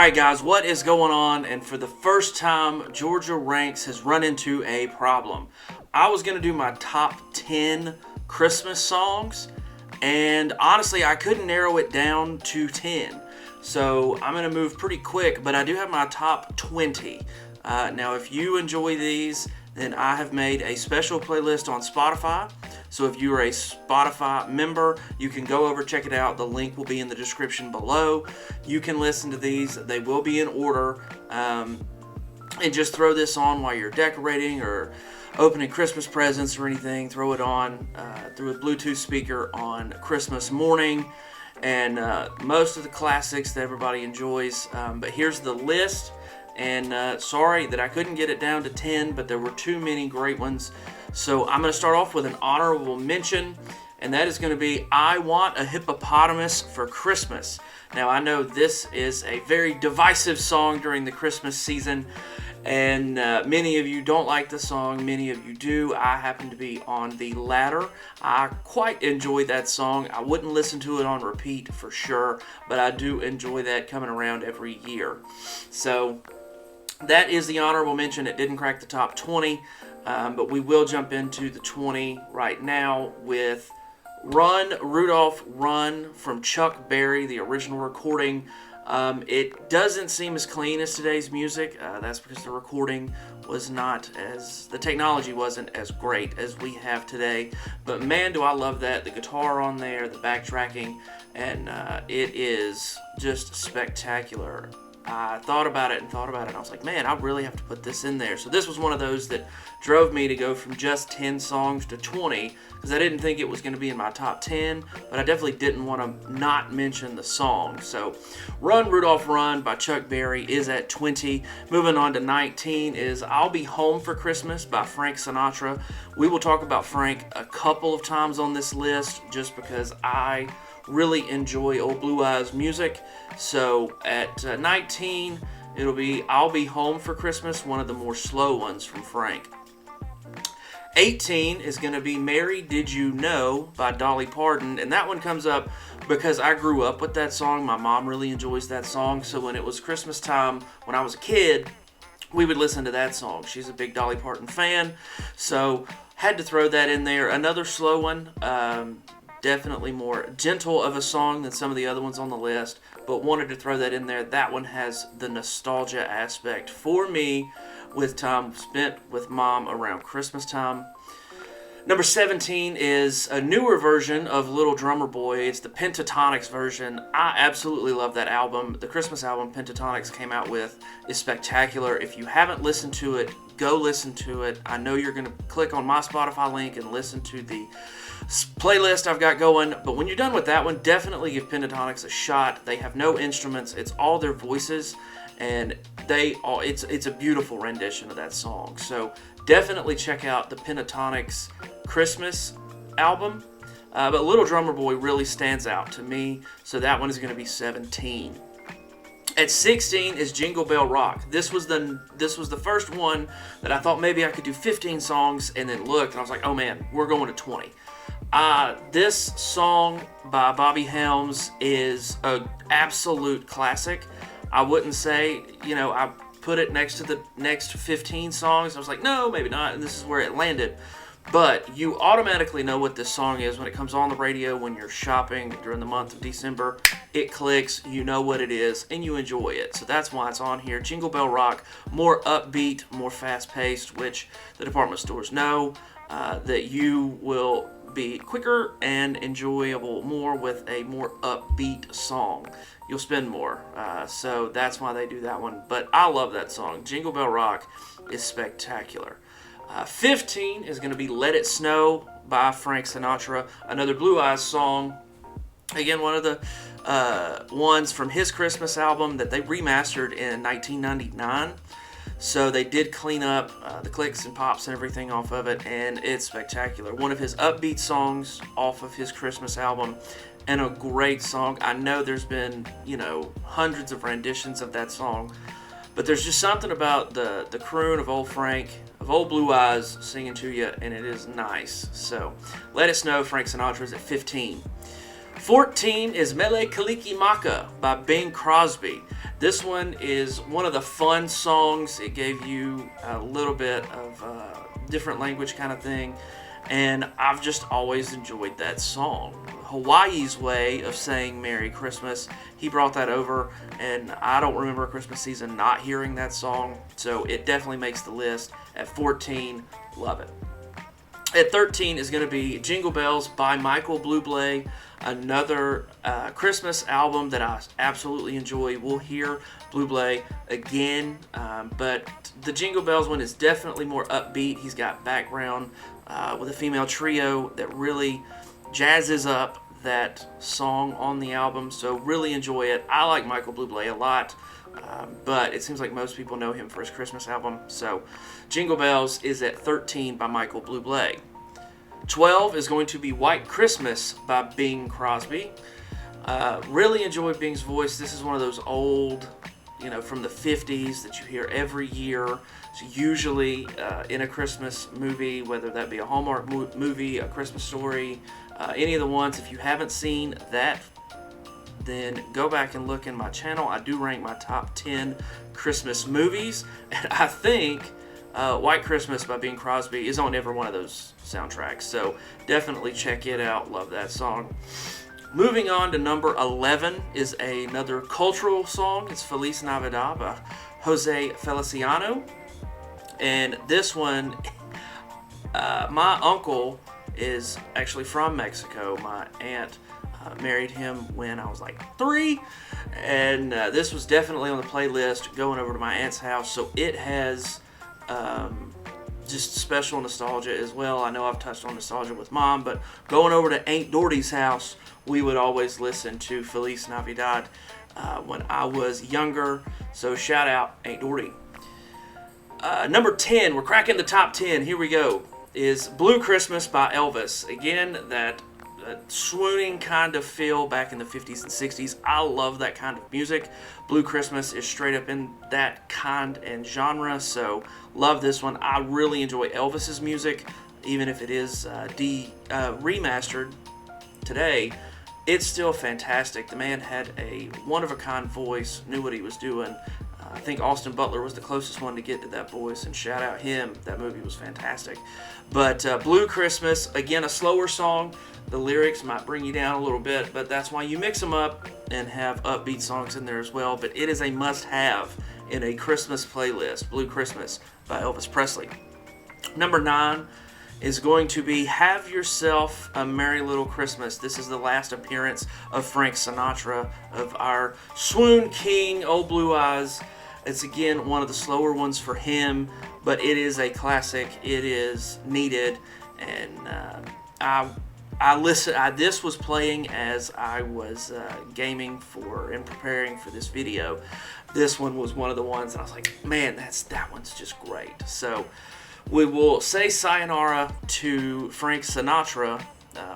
Alright guys, what is going on? And for the first time, Georgia Ranks has run into a problem. I was going to do my top 10 Christmas songs, and honestly I couldn't narrow it down to 10. So I'm going to move pretty quick, but I do have my top 20. Now if you enjoy these, then I have made a special playlist on Spotify. So if you're a Spotify member, you can go over, check it out. The link will be in the description below. You can listen to these. They will be in order. And just throw this on while you're decorating or opening Christmas presents or anything. Throw it on through a Bluetooth speaker on Christmas morning. And most of the classics that everybody enjoys. But here's the list. And sorry that I couldn't get it down to 10, but there were too many great ones. So I'm going to start off with an honorable mention, and that is going to be I Want a Hippopotamus for Christmas. Now I know this is a very divisive song during the Christmas season, and many of you don't like the song, many of you do. I happen to be on the latter. I quite enjoy that song. I wouldn't listen to it on repeat for sure, but I do enjoy that coming around every year. So that is the honorable mention. It didn't crack the top 20, but we will jump into the 20 right now with Run, Rudolph, Run from Chuck Berry, the original recording. It doesn't seem as clean as today's music. That's because the recording was not as, the technology wasn't as great as we have today. But man, do I love that. The guitar on there, the backtracking, and it is just spectacular. I thought about it and I was like, man, I really have to put this in there. So this was one of those that drove me to go from just 10 songs to 20, because I didn't think it was going to be in my top 10, but I definitely didn't want to not mention the song. So Run, Rudolph, Run by Chuck Berry is at 20. Moving on to 19 is I'll Be Home for Christmas by Frank Sinatra. We will talk about Frank a couple of times on this list just because I really enjoy Old Blue Eyes music. So at 19, it'll be I'll Be Home for Christmas, one of the more slow ones from Frank. 18 is going to be Mary Did You Know by Dolly Parton, and that one comes up because I grew up with that song. My mom really enjoys that song, so when it was Christmas time when I was a kid, we would listen to that song. She's a big Dolly Parton fan, so had to throw that in there. Another slow one, definitely more gentle of a song than some of the other ones on the list, but wanted to throw that in there. That one has the nostalgia aspect for me with time spent with mom around Christmas time. Number 17 is a newer version of Little Drummer Boy. It's the Pentatonix version. I absolutely love that album. The Christmas album Pentatonix came out with is spectacular. If you haven't listened to it, go listen to it. I know you're going to click on my Spotify link and listen to the playlist I've got going, but when you're done with that one, definitely give Pentatonix a shot. They have no instruments. It's all their voices, and it's a beautiful rendition of that song. So definitely check out the Pentatonix Christmas album. But Little Drummer Boy really stands out to me, so that one is going to be 17. At 16 is Jingle Bell Rock. This was the first one that I thought maybe I could do 15 songs, and then looked and I was like, oh man, we're going to 20. This song by Bobby Helms is an absolute classic. I wouldn't say, I put it next to the next 15 songs. I was like, no, maybe not, and this is where it landed. But you automatically know what this song is when it comes on the radio, when you're shopping during the month of December. It clicks, you know what it is, and you enjoy it. So that's why it's on here. Jingle Bell Rock, more upbeat, more fast-paced, which the department stores know that you will be quicker and enjoyable more with a more upbeat song. You'll spend more. So that's why they do that one. But I love that song. Jingle Bell Rock is spectacular. 15 is going to be Let It Snow by Frank Sinatra, another Blue Eyes song. Again, one of the ones from his Christmas album that they remastered in 1999. So they did clean up the clicks and pops and everything off of it, and it's spectacular. One of his upbeat songs off of his Christmas album, and a great song. I know there's been, hundreds of renditions of that song, but there's just something about the croon of old Frank, of old Blue Eyes singing to you, and it is nice. So Let It Snow, Frank Sinatra is at 15. 14 is Mele Kalikimaka by Bing Crosby. This one is one of the fun songs. It gave you a little bit of different language kind of thing, and I've just always enjoyed that song. Hawaii's way of saying Merry Christmas, he brought that over, and I don't remember a Christmas season not hearing that song, so it definitely makes the list. At 14, love it. At 13 is going to be Jingle Bells by Michael Bublé, another Christmas album that I absolutely enjoy. We'll hear Bublé again, but the Jingle Bells one is definitely more upbeat. He's got background with a female trio that really jazzes up that song on the album, so really enjoy it. I like Michael Bublé a lot, but it seems like most people know him for his Christmas album, so Jingle Bells is at 13 by Michael Bublé. 12 is going to be White Christmas by Bing Crosby. Really enjoy Bing's voice. This is one of those old, from the 50s that you hear every year. It's usually in a Christmas movie, whether that be a Hallmark movie, a Christmas Story, any of the ones. If you haven't seen that, then go back and look in my channel. I do rank my top 10 Christmas movies, and I think White Christmas by Bing Crosby is on every one of those soundtracks, so definitely check it out. Love that song. Moving on to number 11 is another cultural song. It's Feliz Navidad by Jose Feliciano, and this one, my uncle is actually from Mexico. My aunt married him when I was like 3, and this was definitely on the playlist going over to my aunt's house, so it has just special nostalgia as well. I know I've touched on nostalgia with Mom, but going over to Aunt Doherty's house, we would always listen to Feliz Navidad when I was younger, so shout out Aunt Doherty. Number 10, we're cracking the top 10, here we go, is Blue Christmas by Elvis. Again, that swooning kind of feel back in the 50s and 60s. I love that kind of music. Blue Christmas is straight up in that kind and genre, so love this one. I really enjoy Elvis's music, even if it is remastered today. It's still fantastic. The man had a one-of-a-kind voice, knew what he was doing. I think Austin Butler was the closest one to get to that voice, and shout out him. That movie was fantastic. But Blue Christmas, again, a slower song. The lyrics might bring you down a little bit, but that's why you mix them up and have upbeat songs in there as well. But it is a must-have in a Christmas playlist, Blue Christmas by Elvis Presley. Number 9 is going to be Have Yourself a Merry Little Christmas. This is the last appearance of Frank Sinatra, of our swoon king, Old Blue Eyes. It's again one of the slower ones for him, but it is a classic. It is needed, and this was playing as I was gaming for and preparing for this video. This one was one of the ones that I was like, man, that one's just great. So we will say sayonara to Frank Sinatra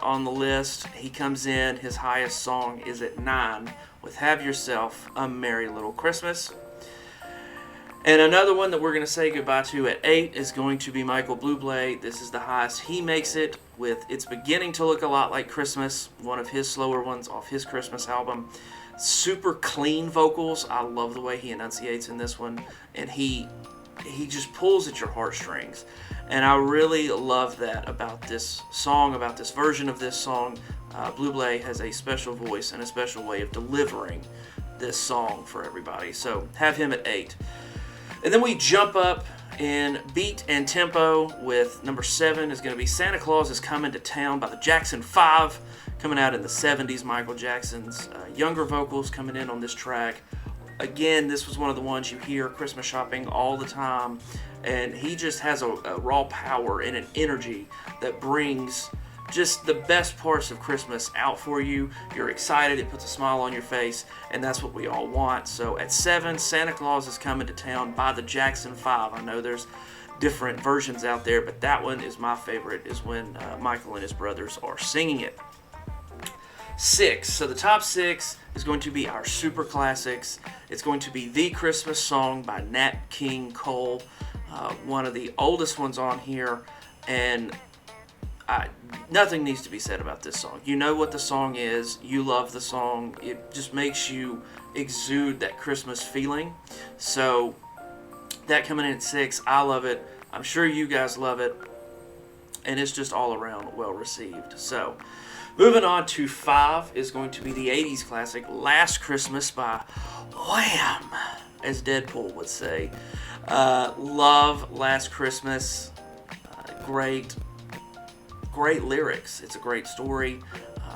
on the list. He comes in, his highest song is at 9 with Have Yourself a Merry Little Christmas. And another one that we're going to say goodbye to at 8 is going to be Michael Bublé. This is the highest he makes it with It's Beginning to Look a Lot Like Christmas, one of his slower ones off his Christmas album. Super clean vocals. I love the way he enunciates in this one, and he just pulls at your heartstrings. And I really love that about this song, about this version of this song. Bublé has a special voice and a special way of delivering this song for everybody. So have him at 8. And then we jump up in beat and tempo with number 7 is going to be Santa Claus is Coming to Town by the Jackson 5, coming out in the 70s. Michael Jackson's younger vocals coming in on this track. Again, this was one of the ones you hear Christmas shopping all the time, and he just has a raw power and an energy that brings just the best parts of Christmas out for you. You're excited, it puts a smile on your face, and that's what we all want. So at 7, Santa Claus is Coming to Town by the Jackson 5. I know there's different versions out there, but that one is my favorite, is when Michael and his brothers are singing it. 6, so the top 6 is going to be our super classics. It's going to be The Christmas Song by Nat King Cole, one of the oldest ones on here, and Nothing needs to be said about this song. You know what the song is. You love the song. It just makes you exude that Christmas feeling. So that coming in at 6, I love it. I'm sure you guys love it. And it's just all around well received. So moving on to 5 is going to be the 80s classic Last Christmas by Wham, as Deadpool would say. Love Last Christmas. Great lyrics. It's a great story.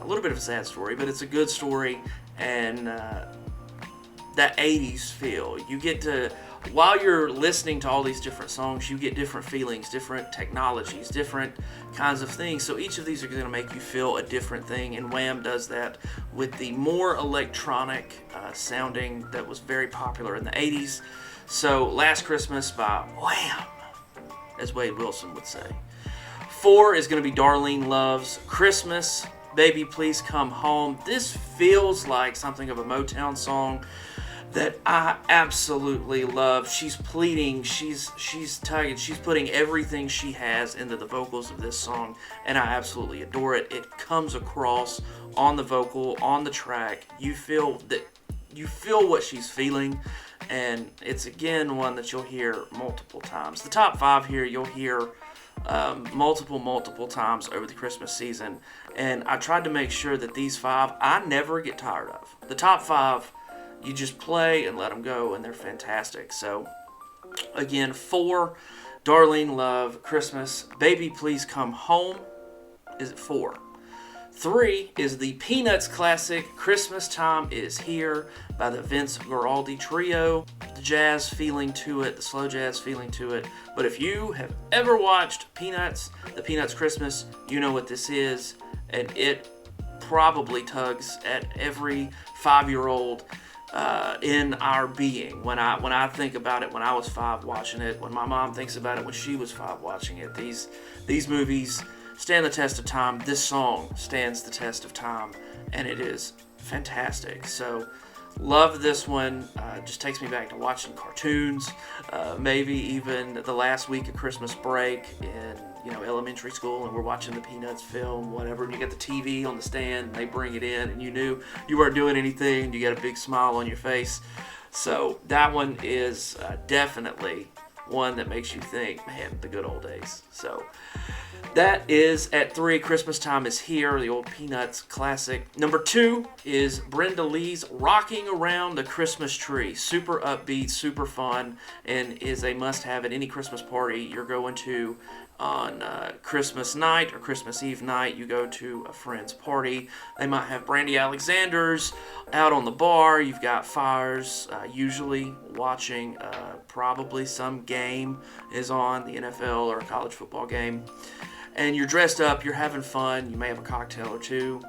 A little bit of a sad story, but it's a good story. And that 80s feel. You get to, while you're listening to all these different songs, you get different feelings, different technologies, different kinds of things. So each of these are going to make you feel a different thing. And Wham does that with the more electronic sounding that was very popular in the 80s. So Last Christmas by Wham, as Wade Wilson would say. 4 is going to be Darlene Love's Christmas, Baby Please Come Home. This feels like something of a Motown song that I absolutely love. She's pleading, she's tugging, she's putting everything she has into the vocals of this song, and I absolutely adore it. It comes across on the vocal, on the track. You feel what she's feeling, and it's again one that you'll hear multiple times. The top 5 here you'll hear multiple times over the Christmas season, and I tried to make sure that these 5 I never get tired of. The top 5, you just play and let them go, and they're fantastic. So again, 4, Darlene Love, Christmas, Baby Please Come Home is at 4. 3 is the Peanuts classic, Christmas Time Is Here by the Vince Guaraldi Trio. The jazz feeling to it, the slow jazz feeling to it. But if you have ever watched Peanuts, the Peanuts Christmas, you know what this is. And it probably tugs at every 5-year-old in our being. When I think about it when I was 5 watching it, when my mom thinks about it when she was 5 watching it, these movies stand the test of time. This song stands the test of time, and it is fantastic. So love this one. Just takes me back to watching cartoons, maybe even the last week of Christmas break in elementary school, and we're watching the Peanuts film, whatever, and you got the TV on the stand, and they bring it in, and you knew you weren't doing anything, and you got a big smile on your face. So that one is definitely one that makes you think, man, the good old days. So that is at 3, Christmas Time Is Here, the old Peanuts classic. Number 2 is Brenda Lee's Rocking Around the Christmas Tree. Super upbeat, super fun, and is a must-have at any Christmas party you're going to on Christmas night or Christmas Eve night. You go to a friend's party. They might have Brandy Alexander's out on the bar. You've got fires, usually watching probably some game is on, the NFL or a college football game. And you're dressed up, you're having fun. You may have a cocktail or two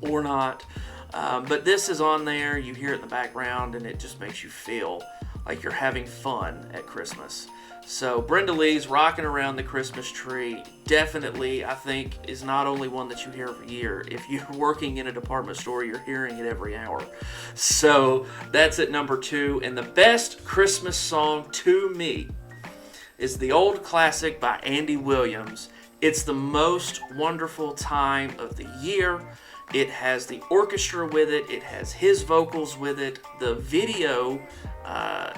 or not. But this is on there. You hear it in the background, and it just makes you feel like you're having fun at Christmas. So Brenda Lee's Rocking Around the Christmas Tree definitely, I think, is not only one that you hear every year. If you're working in a department store, you're hearing it every hour. So that's at number 2. And the best Christmas song to me is the old classic by Andy Williams. It's the most wonderful time of the year. It has the orchestra with it. It has his vocals with it. The video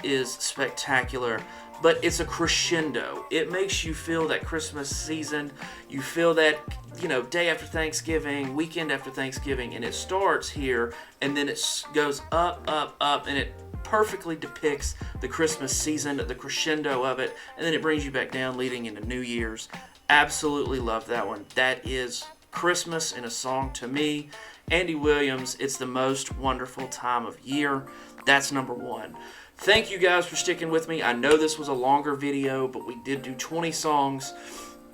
is spectacular, but it's a crescendo. It makes you feel that Christmas season. You feel that, day after Thanksgiving, weekend after Thanksgiving, and it starts here, and then it goes up, and it perfectly depicts the Christmas season, the crescendo of it, and then it brings you back down leading into New Year's. Absolutely love that one. That is Christmas in a song to me. Andy Williams, it's the most wonderful time of year. That's number 1. Thank you guys for sticking with me. I know this was a longer video, but we did do 20 songs.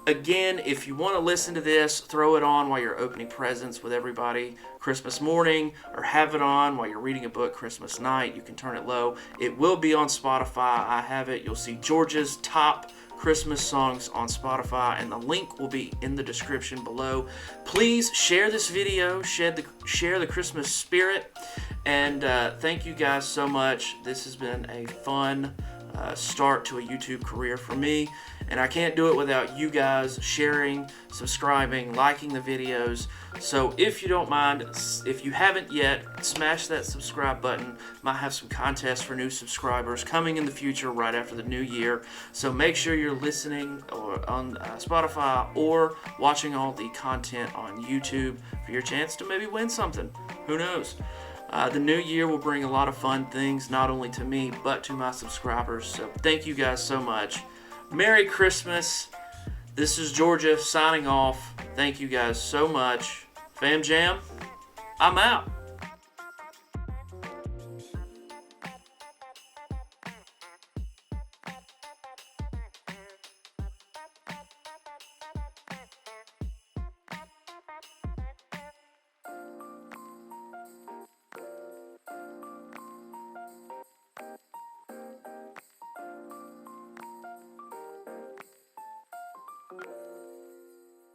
Again, if you want to listen to this, throw it on while you're opening presents with everybody Christmas morning, or have it on while you're reading a book Christmas night. You can turn it low. It will be on Spotify. I have it. You'll see George's top Christmas songs on Spotify, and the link will be in the description below. Please share this video, share the Christmas spirit, and thank you guys so much. This has been a fun start to a YouTube career for me, and I can't do it without you guys sharing, subscribing, liking the videos. So if you don't mind, if you haven't yet, smash that subscribe button. Might have some contests for new subscribers coming in the future right after the new year. So make sure you're listening or on Spotify or watching all the content on YouTube for your chance to maybe win something. Who knows? The new year will bring a lot of fun things, not only to me, but to my subscribers. So thank you guys so much. Merry Christmas. This is Gawgia signing off. Thank you guys so much. Fam Jam, I'm out.